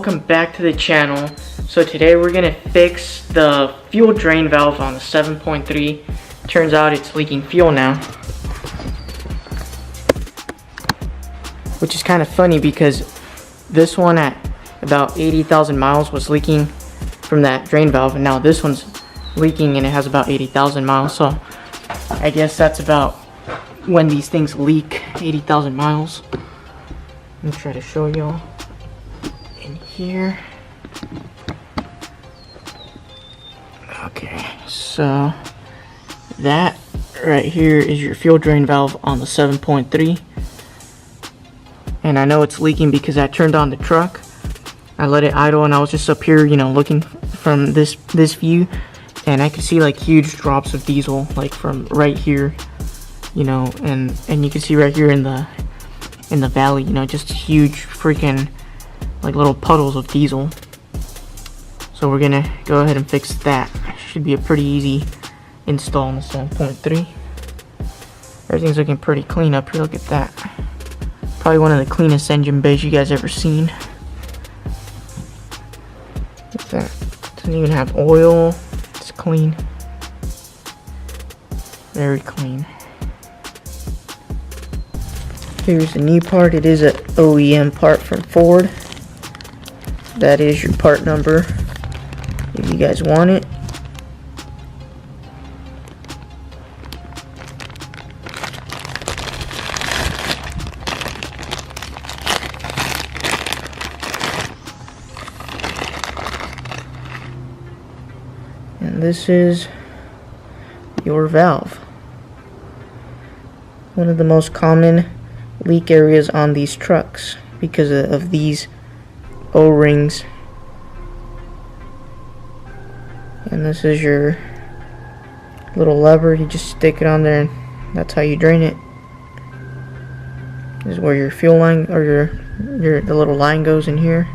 welcome back to the channel. So today we're gonna fix the fuel drain valve on the 7.3. Turns out it's leaking fuel now, which is kind of funny because this one at about 80,000 miles was leaking from that drain valve, and now this one's leaking and it has about 80,000 miles. So I guess that's about when these things leak, 80,000 miles. Let me try to show y'all in here. Okay, so that right here is your fuel drain valve on the 7.3, and I know it's leaking because I turned on the truck. I let it idle and I was just up here, you know, looking from this view, and I could see like huge drops of diesel, like from right here, you know, and you can see right here in the valley, you know, just huge freaking like little puddles of diesel. So we're gonna go ahead and fix that. Should be a pretty easy install on the 7.3. Everything's looking pretty clean up here. Look at that. Probably one of the cleanest engine bays you guys ever seen. Look at that. Doesn't even have oil. It's clean. Very clean. Here's the new part. It is an OEM part from Ford. That is your part number if you guys want it. And this is your valve. One of the most common leak areas on these trucks because of these O-rings. And this is your little lever. You just stick it on there and that's how you drain it. This is where your fuel line or the little line goes in here.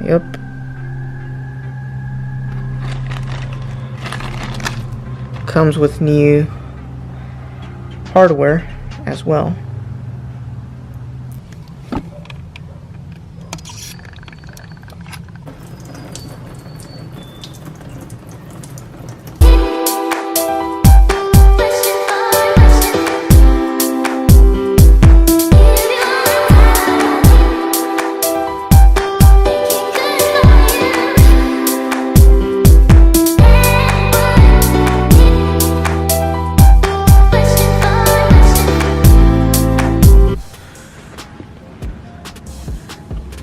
Yep. Comes with new hardware as well.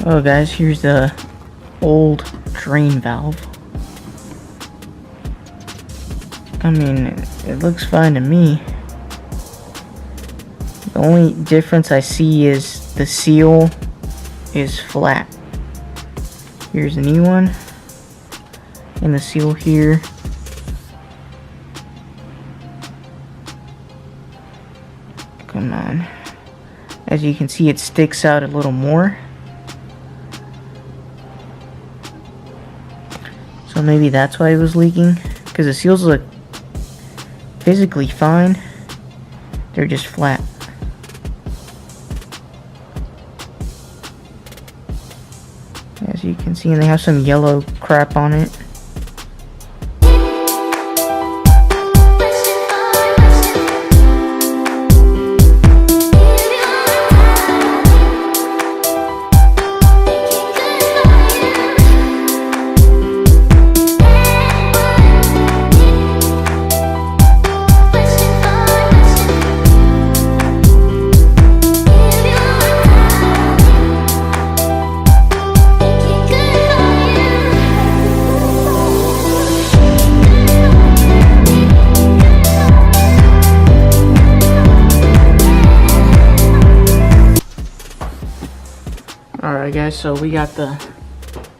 Oh guys, here's the old drain valve. I mean, it looks fine to me. The only difference I see is the seal is flat. Here's a new one, and the seal here come on. As you can see, it sticks out a little more. So maybe that's why it was leaking, because the seals look physically fine, they're just flat. As you can see, and they have some yellow crap on it. Alright guys, so we got the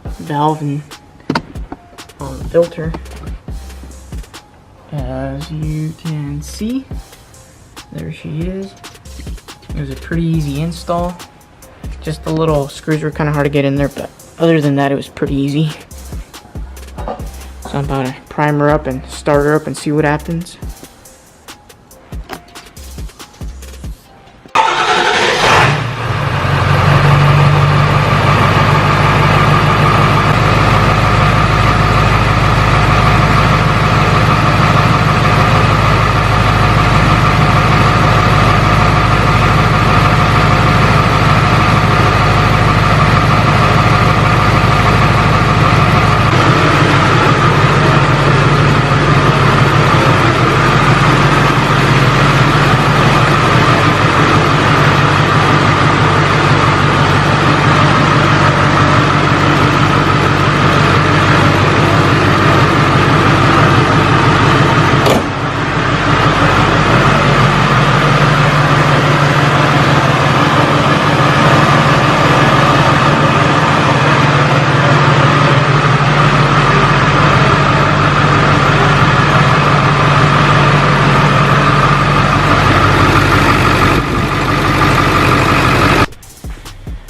valve and on the filter. As you can see, there she is. It was a pretty easy install. Just the little screws were kind of hard to get in there, but other than that it was pretty easy. So I'm about to prime her up and start her up and see what happens.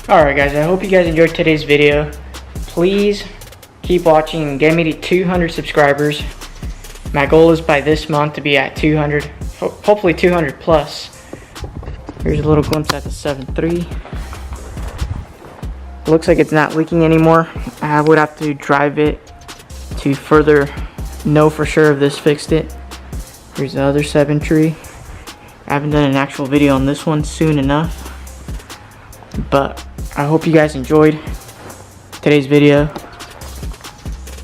Alright guys, I hope you guys enjoyed today's video. Please keep watching and get me to 200 subscribers. My goal is by this month to be at 200, hopefully 200 plus. Here's a little glimpse at the 7.3. Looks like it's not leaking anymore. I would have to drive it to further know for sure if this fixed it. Here's the other 7.3. I haven't done an actual video on this one soon enough. But I hope you guys enjoyed today's video.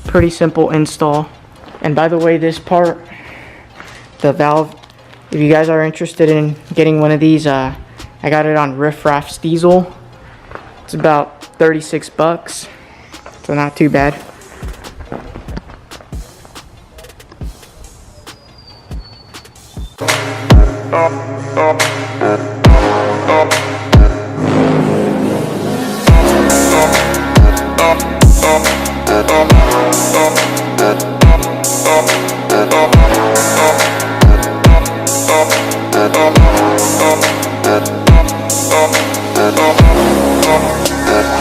Pretty simple install. And by the way, this part, the valve, if you guys are interested in getting one of these, I got it on Riff Raff's Diesel. It's about 36 bucks, so not too bad.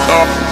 Stop.